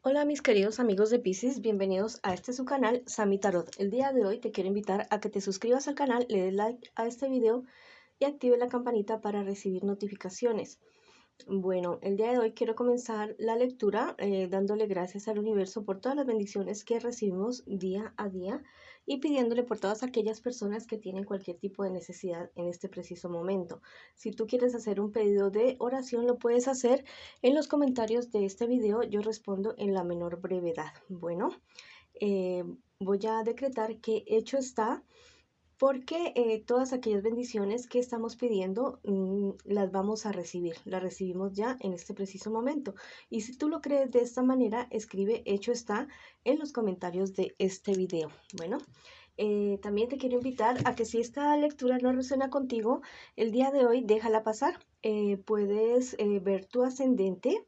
Hola mis queridos amigos de Piscis, bienvenidos a su canal Sami Tarot. El día de hoy te quiero invitar a que te suscribas al canal, le des like a este video y active la campanita para recibir notificaciones. Bueno, el día de hoy quiero comenzar la lectura dándole gracias al universo por todas las bendiciones que recibimos día a día y pidiéndole por todas aquellas personas que tienen cualquier tipo de necesidad en este preciso momento. Si tú quieres hacer un pedido de oración, lo puedes hacer en los comentarios de este video. Yo respondo en la menor brevedad. Bueno, voy a decretar que hecho está, porque todas aquellas bendiciones que estamos pidiendo las vamos a recibir, las recibimos ya en este preciso momento. Y si tú lo crees de esta manera, escribe hecho está en los comentarios de este video. Bueno, también te quiero invitar a que si esta lectura no resuena contigo, el día de hoy déjala pasar. Puedes ver tu ascendente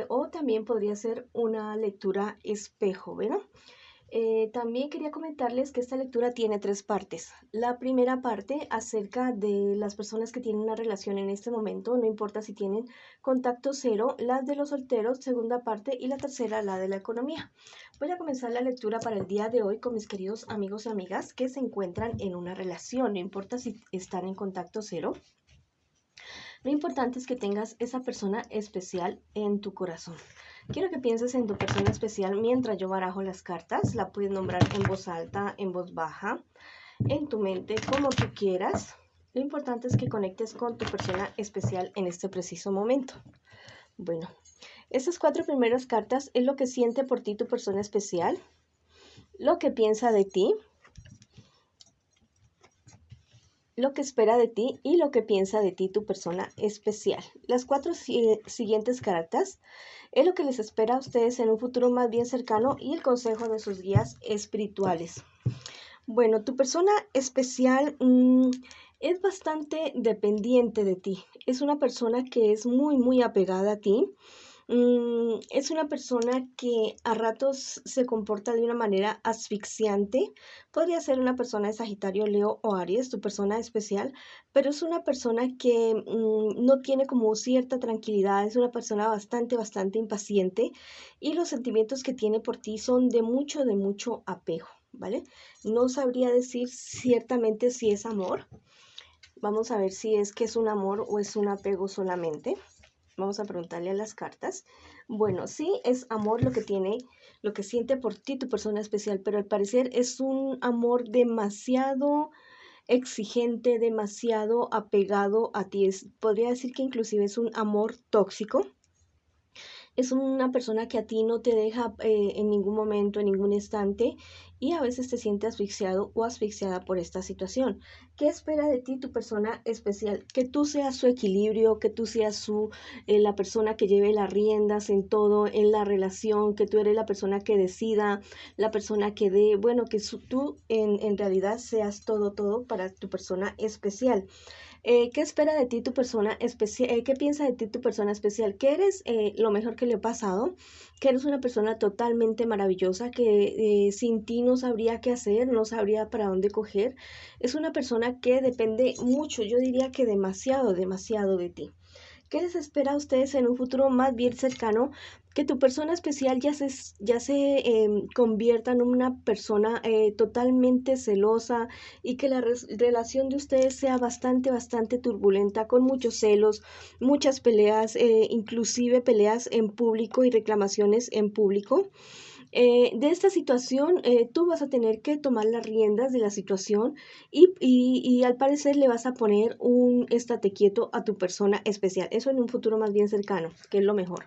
o también podría ser una lectura espejo, ¿bueno? También quería comentarles que esta lectura tiene tres partes. La primera parte acerca de las personas que tienen una relación en este momento, no importa si tienen contacto cero, las de los solteros, segunda parte, y la tercera, la de la economía. Voy a comenzar la lectura para el día de hoy con mis queridos amigos y amigas que se encuentran en una relación, no importa si están en contacto cero. Lo importante es que tengas esa persona especial en tu corazón. Quiero que pienses en tu persona especial mientras yo barajo las cartas. La puedes nombrar en voz alta, en voz baja, en tu mente, como tú quieras. Lo importante es que conectes con tu persona especial en este preciso momento. Bueno, estas cuatro primeras cartas es lo que siente por ti tu persona especial, lo que piensa de ti, lo que espera de ti y lo que piensa de ti tu persona especial. Las cuatro siguientes cartas es lo que les espera a ustedes en un futuro más bien cercano y el consejo de sus guías espirituales. Bueno, tu persona especial es bastante dependiente de ti. Es una persona que es muy apegada a ti. Es una persona que a ratos se comporta de una manera asfixiante. Podría ser una persona de Sagitario, Leo o Aries, tu persona especial, pero es una persona que no tiene como cierta tranquilidad, es una persona bastante impaciente y los sentimientos que tiene por ti son de mucho apego, ¿vale? No sabría decir ciertamente si es amor. Vamos a ver si es que es un amor o es un apego solamente. Vamos a preguntarle a las cartas. Bueno, sí es amor lo que tiene, lo que siente por ti tu persona especial, pero al parecer es un amor demasiado exigente, demasiado apegado a ti. Podría decir que inclusive es un amor tóxico. Es una persona que a ti no te deja en ningún momento, en ningún instante, y a veces te sientes asfixiado o asfixiada por esta situación. ¿Qué espera de ti tu persona especial? Que tú seas su equilibrio, que tú seas la persona que lleve las riendas en todo, en la relación, que tú eres la persona que decida, la persona que dé, bueno, que tú en realidad seas todo para tu persona especial. ¿Qué espera de ti tu persona especial? ¿Qué piensa de ti tu persona especial? Que eres lo mejor que le ha pasado, que eres una persona totalmente maravillosa, que sin ti no sabría qué hacer, no sabría para dónde coger. Es una persona que depende mucho, yo diría que demasiado de ti. ¿Qué les espera a ustedes en un futuro más bien cercano? Que tu persona especial ya se convierta en una persona totalmente celosa y que la relación de ustedes sea bastante turbulenta, con muchos celos, muchas peleas, inclusive peleas en público y reclamaciones en público. De esta situación, tú vas a tener que tomar las riendas de la situación y al parecer le vas a poner un estate quieto a tu persona especial. Eso en un futuro más bien cercano, que es lo mejor.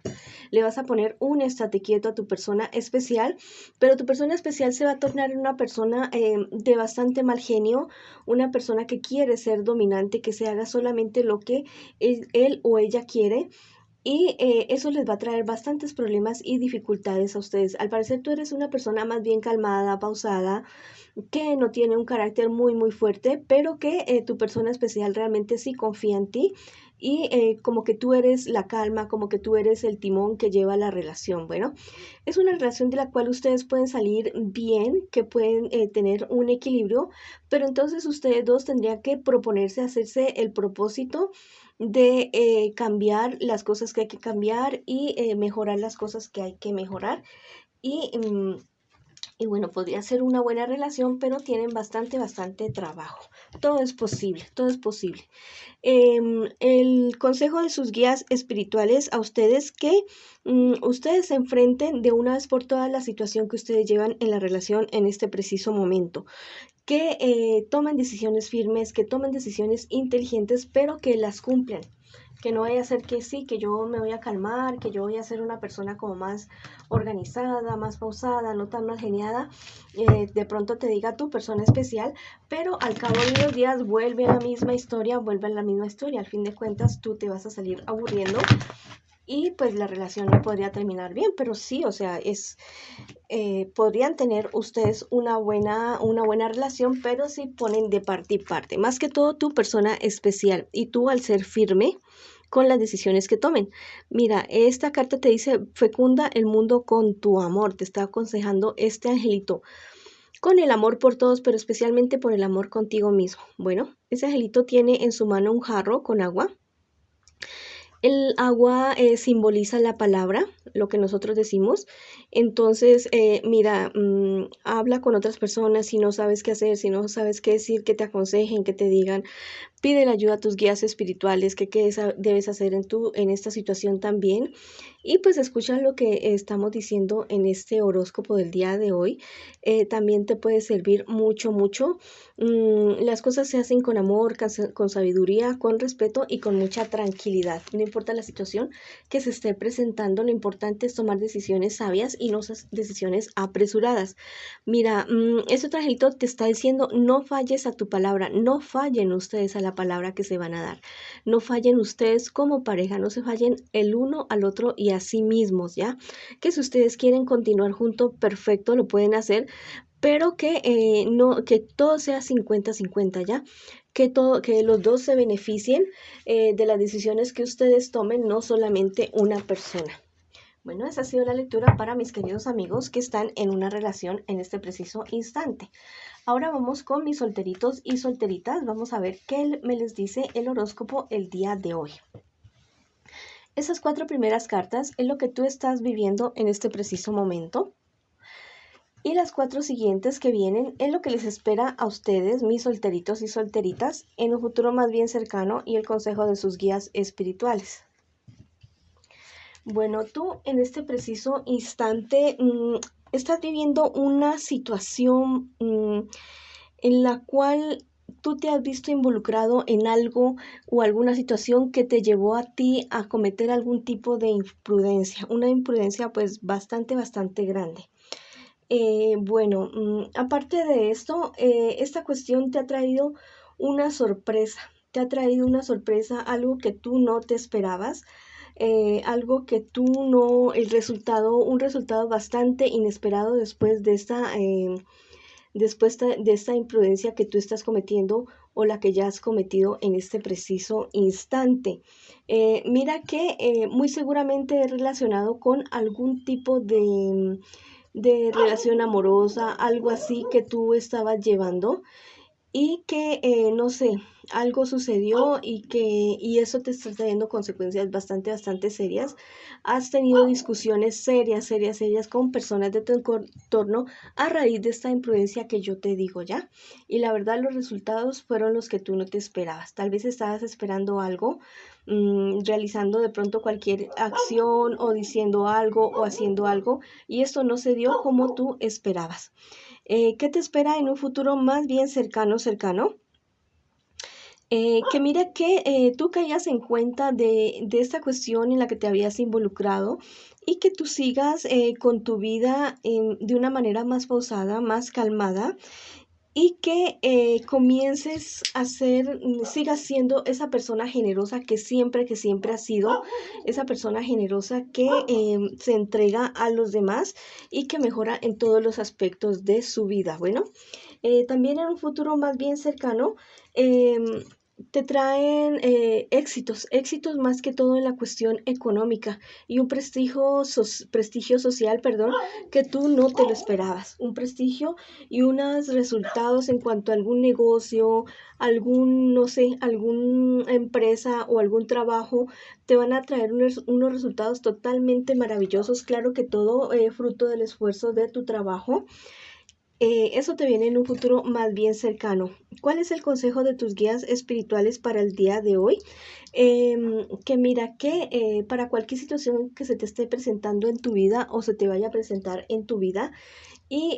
Le vas a poner un estate quieto a tu persona especial, pero tu persona especial se va a tornar una persona de bastante mal genio, una persona que quiere ser dominante, que se haga solamente lo que él o ella quiere. Y eso les va a traer bastantes problemas y dificultades a ustedes. Al parecer tú eres una persona más bien calmada, pausada, que no tiene un carácter muy fuerte, pero que tu persona especial realmente sí confía en ti y como que tú eres la calma, como que tú eres el timón que lleva la relación. Bueno, es una relación de la cual ustedes pueden salir bien, que pueden tener un equilibrio, pero entonces ustedes dos tendrían que proponerse hacerse el propósito de cambiar las cosas que hay que cambiar y mejorar las cosas que hay que mejorar. Y, y bueno, podría ser una buena relación, pero tienen bastante trabajo. Todo es posible, todo es posible. El consejo de sus guías espirituales a ustedes que ustedes se enfrenten de una vez por todas la situación que ustedes llevan en la relación en este preciso momento, que tomen decisiones firmes, que tomen decisiones inteligentes, pero que las cumplan. Que no vaya a ser que sí, que yo me voy a calmar, que yo voy a ser una persona como más organizada, más pausada, no tan mal geniada. De pronto te diga tu persona especial, pero al cabo de unos días vuelve a la misma historia, vuelve a la misma historia. Al fin de cuentas, tú te vas a salir aburriendo y pues la relación no podría terminar bien, pero sí, o sea, podrían tener ustedes una buena relación, pero si ponen de parte y parte, más que todo tu persona especial y tú al ser firme con las decisiones que tomen. Mira, esta carta te dice, fecunda el mundo con tu amor, te está aconsejando este angelito, con el amor por todos, pero especialmente por el amor contigo mismo. Bueno, ese angelito tiene en su mano un jarro con agua. El agua simboliza la palabra, lo que nosotros decimos. Entonces, mira, habla con otras personas si no sabes qué hacer, si no sabes qué decir, que te aconsejen, que te digan. Pide la ayuda a tus guías espirituales, que qué debes hacer en esta situación también. Y pues escucha lo que estamos diciendo en este horóscopo del día de hoy. También te puede servir mucho. Las cosas se hacen con amor, con sabiduría, con respeto y con mucha tranquilidad. No importa la situación que se esté presentando, lo importante es tomar decisiones sabias y no decisiones apresuradas. Mira, ese trajito te está diciendo, no falles a tu palabra, no fallen ustedes a la palabra que se van a dar, no fallen ustedes como pareja, no se fallen el uno al otro y a sí mismos, ¿ya? Que si ustedes quieren continuar juntos, perfecto, lo pueden hacer, pero que todo sea 50-50, ¿ya? Que los dos se beneficien de las decisiones que ustedes tomen, no solamente una persona. Bueno, esa ha sido la lectura para mis queridos amigos que están en una relación en este preciso instante. Ahora vamos con mis solteritos y solteritas. Vamos a ver qué me les dice el horóscopo el día de hoy. Esas 4 primeras cartas es lo que tú estás viviendo en este preciso momento. Y las 4 siguientes que vienen es lo que les espera a ustedes, mis solteritos y solteritas, en un futuro más bien cercano y el consejo de sus guías espirituales. Bueno, tú en este preciso instante estás viviendo una situación en la cual tú te has visto involucrado en algo o alguna situación que te llevó a ti a cometer algún tipo de imprudencia, una imprudencia pues bastante grande. Bueno, aparte de esto, esta cuestión te ha traído una sorpresa, algo que tú no te esperabas, algo que tú no, un resultado bastante inesperado después de esta imprudencia que tú estás cometiendo o la que ya has cometido en este preciso instante. Mira que muy seguramente es relacionado con algún tipo de relación amorosa, algo así que tú estabas llevando y que, no sé, algo sucedió y eso te está trayendo consecuencias bastante serias. Has tenido discusiones serias con personas de tu entorno a raíz de esta imprudencia que yo te digo, ¿ya? Y la verdad los resultados fueron los que tú no te esperabas. Tal vez estabas esperando algo, realizando de pronto cualquier acción o diciendo algo o haciendo algo y esto no se dio como tú esperabas. ¿Qué te espera en un futuro más bien cercano? Que mira que tú caigas en cuenta de esta cuestión en la que te habías involucrado y que tú sigas con tu vida de una manera más pausada, más calmada y que comiences a sigas siendo esa persona generosa que siempre has sido, esa persona generosa que se entrega a los demás y que mejora en todos los aspectos de su vida. Bueno, también en un futuro más bien cercano, te traen éxitos más que todo en la cuestión económica y un prestigio social, perdón, que tú no te lo esperabas. Un prestigio y unos resultados en cuanto a algún negocio, no sé, alguna empresa o algún trabajo, te van a traer unos resultados totalmente maravillosos. Claro que todo fruto del esfuerzo de tu trabajo. Eso te viene en un futuro más bien cercano. ¿Cuál es el consejo de tus guías espirituales para el día de hoy? Que mira que para cualquier situación que se te esté presentando en tu vida o se te vaya a presentar en tu vida, y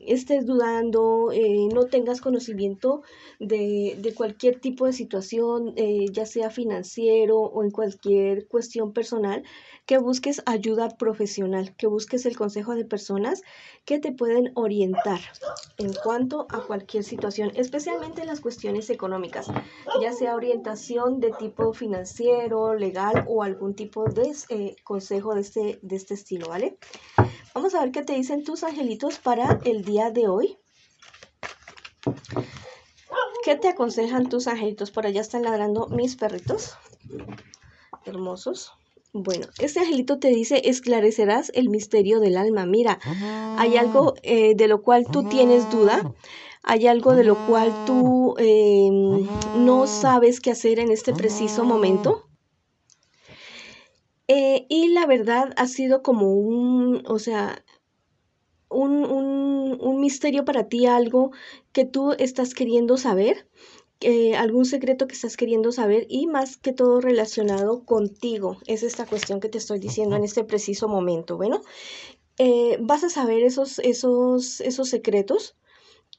estés dudando, no tengas conocimiento de cualquier tipo de situación, ya sea financiero o en cualquier cuestión personal, que busques ayuda profesional, que busques el consejo de personas que te pueden orientar en cuanto a cualquier situación, especialmente en las cuestiones económicas, ya sea orientación de tipo financiero, legal o algún tipo de consejo de este estilo, ¿vale? Vamos a ver qué te dicen tus angelitos para el día de hoy. ¿Qué te aconsejan tus angelitos? Por allá están ladrando mis perritos hermosos. Bueno, este angelito te dice: esclarecerás el misterio del alma. Mira, hay algo de lo cual tú tienes duda. Hay algo de lo cual tú no sabes qué hacer en este preciso momento. Y la verdad ha sido como o sea, un misterio para ti, algo que tú estás queriendo saber, algún secreto que estás queriendo saber y más que todo relacionado contigo. Es esta cuestión que te estoy diciendo en este preciso momento. Bueno, vas a saber esos secretos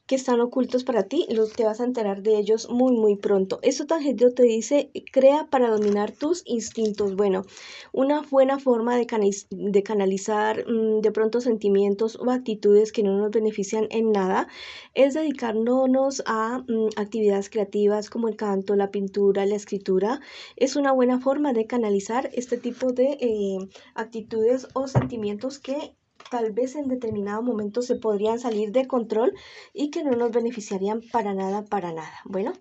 que están ocultos para ti, te vas a enterar de ellos muy pronto. Eso tangible te dice: crea para dominar tus instintos. Bueno, una buena forma de canalizar de pronto sentimientos o actitudes que no nos benefician en nada es dedicarnos a actividades creativas como el canto, la pintura, la escritura. Es una buena forma de canalizar este tipo de actitudes o sentimientos que tal vez en determinado momento se podrían salir de control y que no nos beneficiarían para nada, para nada. Bueno,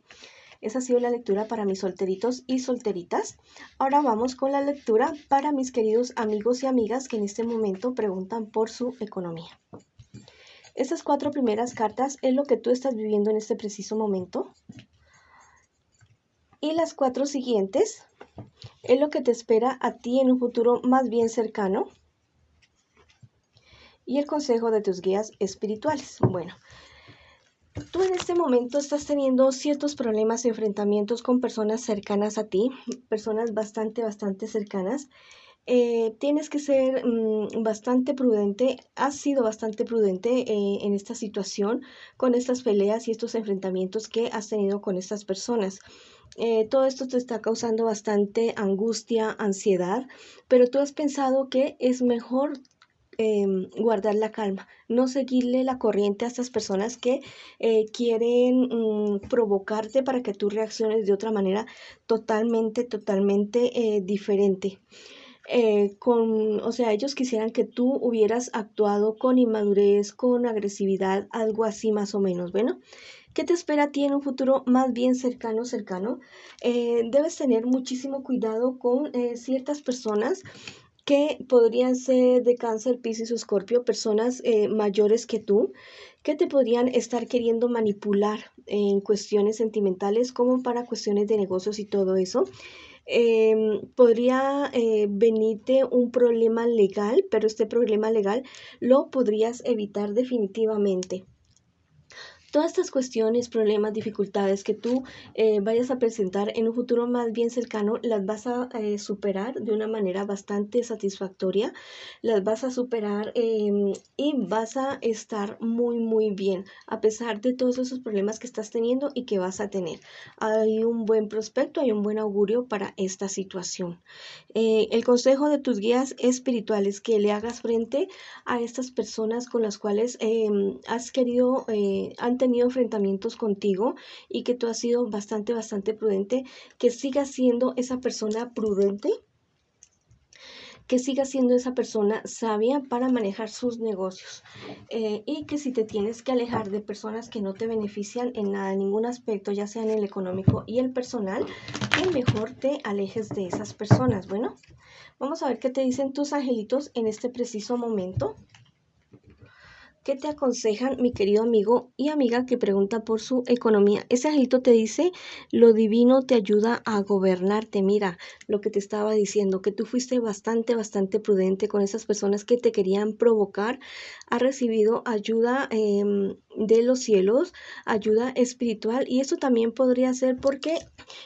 esa ha sido la lectura para mis solteritos y solteritas. Ahora vamos con la lectura para mis queridos amigos y amigas que en este momento preguntan por su economía. Estas 4 primeras cartas es lo que tú estás viviendo en este preciso momento. Y las 4 siguientes es lo que te espera a ti en un futuro más bien cercano. Y el consejo de tus guías espirituales. Bueno, tú en este momento estás teniendo ciertos problemas y enfrentamientos con personas cercanas a ti, personas bastante cercanas. Tienes que ser bastante prudente, has sido bastante prudente en esta situación, con estas peleas y estos enfrentamientos que has tenido con estas personas. Todo esto te está causando bastante angustia, ansiedad, pero tú has pensado que es mejor guardar la calma, no seguirle la corriente a estas personas que quieren provocarte para que tú reacciones de otra manera totalmente diferente. O sea, ellos quisieran que tú hubieras actuado con inmadurez, con agresividad, algo así más o menos. Bueno, ¿qué te espera a ti en un futuro más bien cercano? Debes tener muchísimo cuidado con ciertas personas que podrían ser de Cáncer, Piscis o Escorpio, personas mayores que tú, que te podrían estar queriendo manipular en cuestiones sentimentales como para cuestiones de negocios y todo eso. Podría venirte un problema legal, pero este problema legal lo podrías evitar definitivamente. Todas estas cuestiones, problemas, dificultades que tú vayas a presentar en un futuro más bien cercano, las vas a superar de una manera bastante satisfactoria, las vas a superar y vas a estar muy bien, a pesar de todos esos problemas que estás teniendo y que vas a tener. Hay un buen prospecto, hay un buen augurio para esta situación. El consejo de tus guías espirituales: que le hagas frente a estas personas con las cuales han tenido enfrentamientos contigo y que tú has sido bastante prudente, que sigas siendo esa persona prudente, que sigas siendo esa persona sabia para manejar sus negocios, y que si te tienes que alejar de personas que no te benefician en nada, en ningún aspecto, ya sea en el económico y el personal, que mejor te alejes de esas personas. Bueno, vamos a ver qué te dicen tus angelitos en este preciso momento. ¿Qué te aconsejan, mi querido amigo y amiga que pregunta por su economía? Ese angelito te dice, lo divino te ayuda a gobernarte. Mira, lo que te estaba diciendo, que tú fuiste bastante prudente con esas personas que te querían provocar. Has recibido ayuda de los cielos, ayuda espiritual, y eso también podría ser porque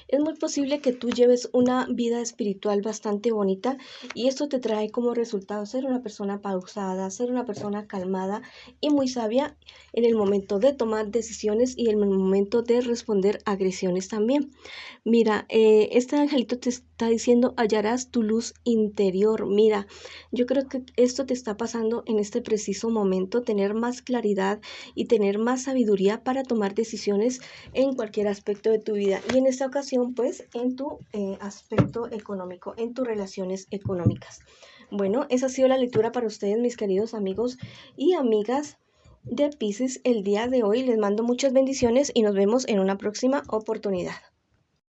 es muy posible que tú lleves una vida espiritual bastante bonita, y esto te trae como resultado ser una persona pausada, ser una persona calmada y muy sabia en el momento de tomar decisiones y en el momento de responder agresiones también. Mira, este angelito te está diciendo, hallarás tu luz interior. Mira, yo creo que esto te está pasando en este preciso momento, tener más claridad y tener más sabiduría para tomar decisiones en cualquier aspecto de tu vida. Y en esta ocasión, pues, en tu aspecto económico, en tus relaciones económicas. Bueno, esa ha sido la lectura para ustedes, mis queridos amigos y amigas de Piscis el día de hoy. Les mando muchas bendiciones y nos vemos en una próxima oportunidad.